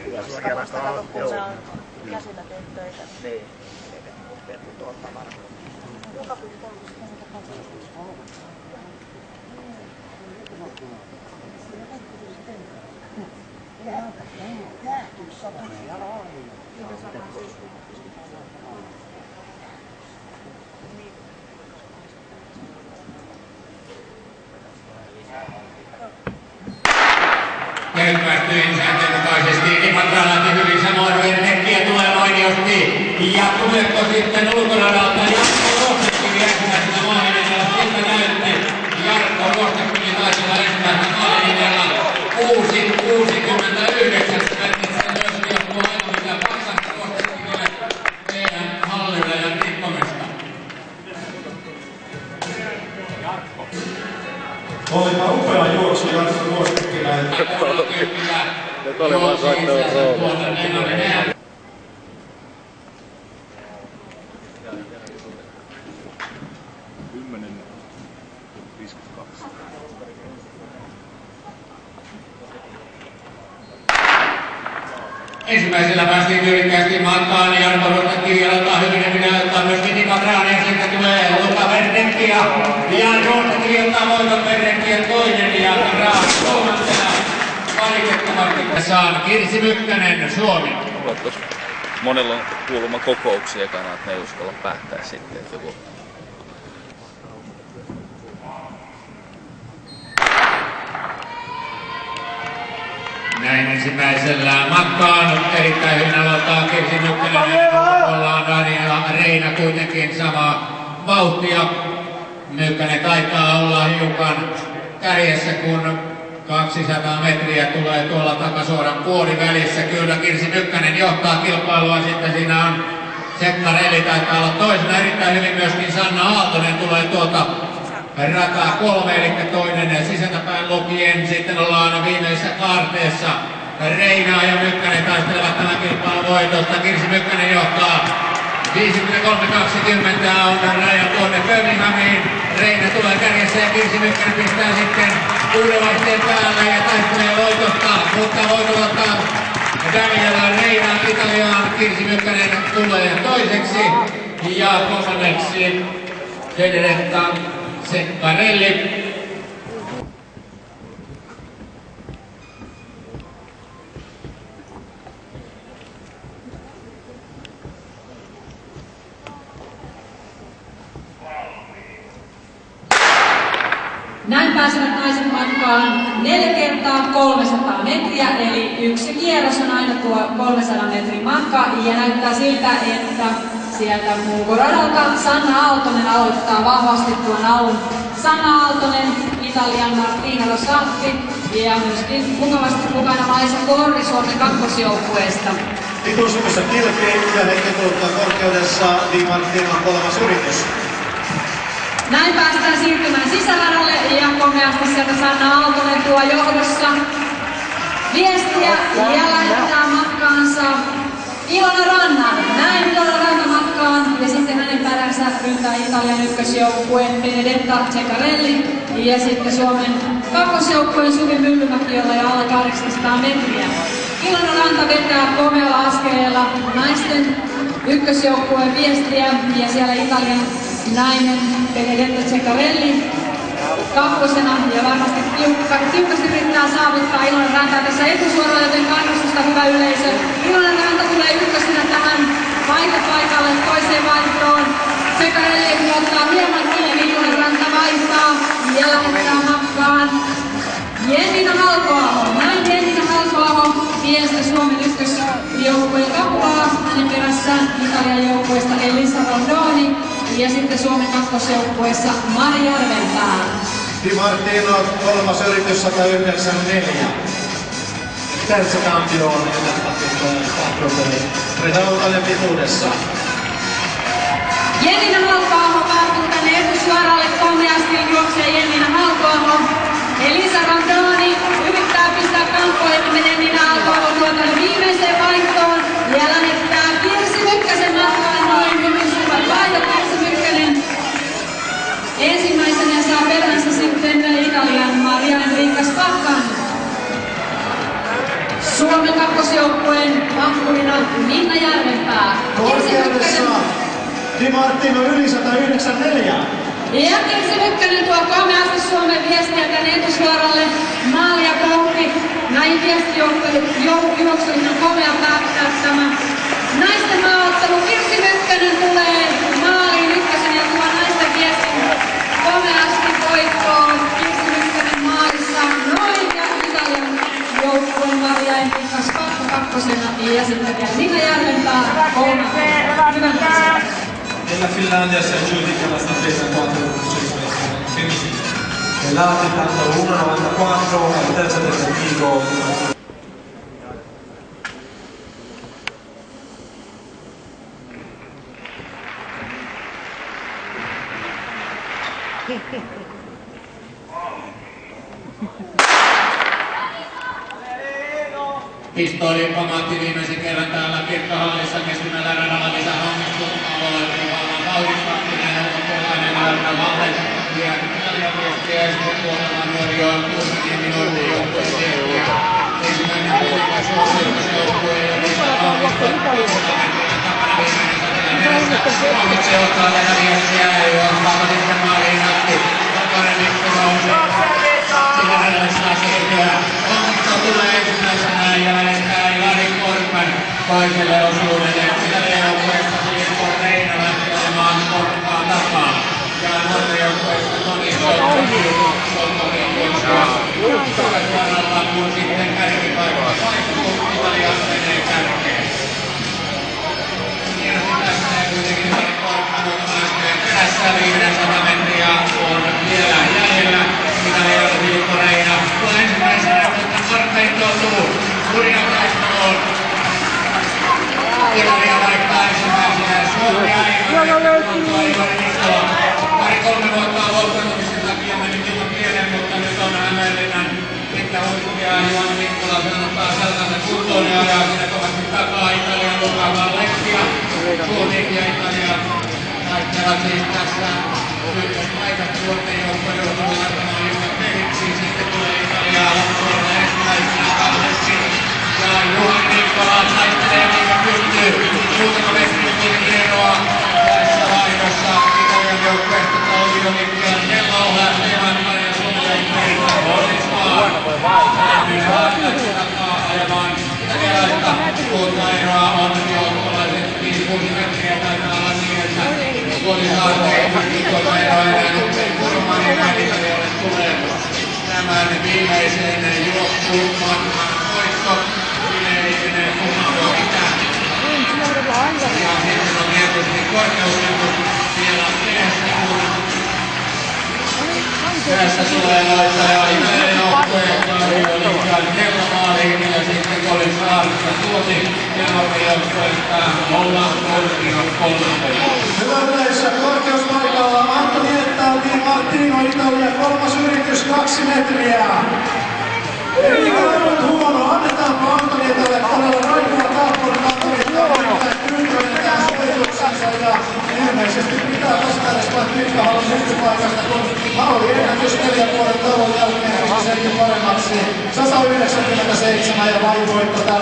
Kyllä se vasta kato, kun se on käsillä tehty töitä. Niin. Pettu tuolta varmaan. Joka pitää Käyttäytyin sääntöjen mukaisesti. Imatra lähti hyvin samoin. Verhekkiä tulee mainiosti. Ja tuleeko sitten ulkoradalta Jarkko Ruostekivi ensimmäisenä maalinjalla. Siltä näytti. Jarkko Ruostekivi taisi olla ensimmäisenä maalinjalla. 6.69. Merkitsee myöskin, jos tuo aina pitää paksasta Ruostekiville meidän hallirajan rikkomista. Olipa upea juoksu Jarkko Ruostekivä. Nyt oli vaan soittanut roolista. Ensimmäisellä päästiin tyylikkäästi matkaan. Jarkko Ruostekivi aloittaa hyvin ja minä ottaa myöskin Imatra ja sitten tulee Luka Verhekki ja Ruostekivi ottaa voiton Verhekki ja toinen ja Graan kolmantena. Valitettavasti saan Kirsi Mykkänen, Suomi. Monella on kuulemma kokouksia ekana, että ne ei uskalla päättää sitten, että joku... Näin ensimmäisellä matkaan erittäin hyvin aloittaa Kirsi Mykkänen. Ollaan Daniela Reina kuitenkin samaa vauhtia. Mykkänen taitaa olla hiukan kärjessä, kun 200 metriä tulee tuolla takasuoran puolivälissä. Kyllä Kirsi Mykkänen johtaa kilpailua. Sitten siinä on Sekkarelli taitaa olla toisena. Erittäin hyvin myöskin Sanna Aaltonen tulee tuolta rataa 3, eli toinen sisältäpäin lukien. Sitten ollaan viimeisessä kaarteessa. Reina ja Mykkänen taistelevat tämän kilpailun voitosta. Kirsi Mykkänen johtaa. 53-20 on raja tuonne Birminghamiin. Reina tulee kärjessä ja Kirsi Mykkänen pistää sitten uuden vaihteen päälle ja taistelee voitosta. Mutta voitot ottaa Daniela Reina Italiaan. Kirsi Mykkänen tulee toiseksi ja kolmanneksi Federetta Sekkarelli. Näin pääsevät naiset matkaan 4 kertaa 300 metriä, eli yksi kierros on aina tuo 300 metrin matka. Ja näyttää siltä, että sieltä Muukoradalta Sanna Aaltonen aloittaa vahvasti tuon alun. Sanna Aaltonen, Italian Martina Rosatti ja myöskin mukavasti mukana Maisa Korri Suomen kakkosjoukkueesta. Pituushypyssä kilpi ja hetken kuluttua korkeudessa Di Martinon kolmas yritys. Näin päästään siirtymään sisäradalle ja komeasti sieltä Sanna Aaltonen tuo johdossa viestiä ja lähettää matkaansa Ilona Rannan. Näin Ilona Rannan matkaan ja sitten hänen peränsä ryntää Italian ykkösjoukkue Benedetta Ceccarelli ja sitten Suomen kakkosjoukkueen Suvi Myllymäki, jolla ei alle 800 metriä. Ilona Ranta vetää komealla askeleella naisten ykkösjoukkueen viestiä ja siellä Italian nainen Benedetta Ceccarelli kakkosena ja varmasti tiukasti yrittää saavuttaa Ilona Rantaa tässä etusuoralla, joten kannustusta hyvä yleisö. Ilona Ranta tulee ykkösenä tähän vaihtopaikalle toiseen vaihtoon. Ceccarelli ottaa hieman kiinni, Ilona Ranta vaihtaa ja lähettää matkaan Jennina Halkoaho. Näin Jennina Halkoaho miestä Suomen ykkösjoukkueen kappaa. Hänen perässään Italian joukkueesta Elisa Rondoni ja sitten Suomen kakkosjoukkueessa Mari Järvenpää. Di Martino kolmas yritys 194. Terza campione Redaudalle pituudessa. Jennina Halkoaho päätyy tänne etusuoralle komeasti, juoksee Jennina Halkoaho. Elisa Rondoni yrittää pistää kamppoihin, menee Jennina Halkoaho tuolta viimeiseen vaihtoon ja lähettää Kirsi Mykkäsen matkaan noin hyvin suvat vaihdot. Kirsi Mykkänen ensimmäisenä saa peränsä sitten Italian Maria Enrica Spaccan. kakkosjoukkueen vahvuina Minna Järvenpää. Korkeudessa Di Martino yli 194. Ja Kirsi Mykkänen tuo komeasti Suomen viestiä tänne etusuoralle maalia kohti. Näin viestijuoksuihin on komea päättää tämä naisten maaottelu. Kirsi Mykkänen tulee maaliin ykkösen ja tuo naisten viestin komeasti voittoon. Kirsi Mykkänen maalissa noin ja Italian joukkueen Maria Enrikas kakkosena ja sitten vielä Minna Järvenpää kolmantena. E la Finlandia si aggiudica la staffetta 4x100 femminile. Nell'altro 81-94 al terzo tentativo. Pistoli pamahti viimeisen kerran täällä Pirkkahallissa keskimällä radalla lisää onnistunut aloittavalla vauhdikkaaminen ulkopuolainen Arna Valles ja Italia viestiä espopuolella nuorioon 60 minuutin joukkueen viestiä. Ensimmäinen kuitenkaan suositusjoukkue ja niistä onnistunut 60 metriä takana viimeinen satilla Onnikse ottaa tätä viestiä ja juostaa sitten maaliin asti. Toinen Mikko Rausi. Sillä radalla saa siirtyä. Onnikko tulee ensimmäisenä ja lähettää Ilari Korpan toiselle osuudelle. Italia joukkueesta Filippo Reina lähtee olemaan Korppaa takaa. Ja nuorten joukkueesta Toni Soutto-Riikossa. Suoralla kun sitten kärkipaikka vaihtuu, Italia menee kärkeen. Hienosti pääsee kuitenkin Ilari Korpan ulkomaisten perässä 500 metriä on vielä jäljellä. Italia ja Filippo Reina tulee ensimmäisenä, mutta kartteittoutuu hurjan taisteluun. Italia vaihtaa ensimmäisenä Suomi aivan. Pari-kolme vuotta on loukkaantumisen takia mennyt ilman pieleen, mutta nyt on Hämeenlinnan pitkä huippia. Juhani Mikkola sanottaa selkänsä kuntoon ja ajaa sinne kovasti takaa Italian lukaamaan Lepsia. Suomi ja Italia taistelevat siis tässä ykköspaikat nuorten joukkojen joutuu laittamaan Jukka Peliksiin. Sitten tulee Italiaa loppuun ensimmäisenä Kalleski. Ja Juhani Mikkola taistelee mikä pystyy. Muutama metri kuitenkin eroa tässä vaihdossa. Italian joukkueesta Tauliovikki on kello lähtevän ja suomalaisen onnistaan. Täytyy saada takaa ajamaan italialaista. Uutta eroa on joukkolaiset 5-6 metriä taitaa olla niin, että Vuolisaarta ei pysty tuota eroa enää usein purmaan ja näin Italialle tulee tämän viimeisen juoksumatkan voitto. Sinne ei enää kukaan voi mitään. Ja sitten on tietysti korkeusjutut vielä perässä, kun perässä tulee noita ja Italian joukkueen Tauliovikan kellomaaliin ja sitten Colin Saarista tuoti Euroopan joukkueesta Oula Korkio kolmantena. Hyvä yleisö, korkeuspaikalla Antonietta Di Martino, Italia, kolmas yritys 2 metriä. Ei ollut huono, annetaanpa Antonietalle todella roikua tahtoa. Antonietta on tyytyväinen tähän sovituksensa ja ilmeisesti pitää vastaudesta Pirkkahallin ykköspaikasta, kun maali ennätys 4 vuoden tauon jälkeen nousi senkin paremmaksi 197 ja vaivoitto tällä.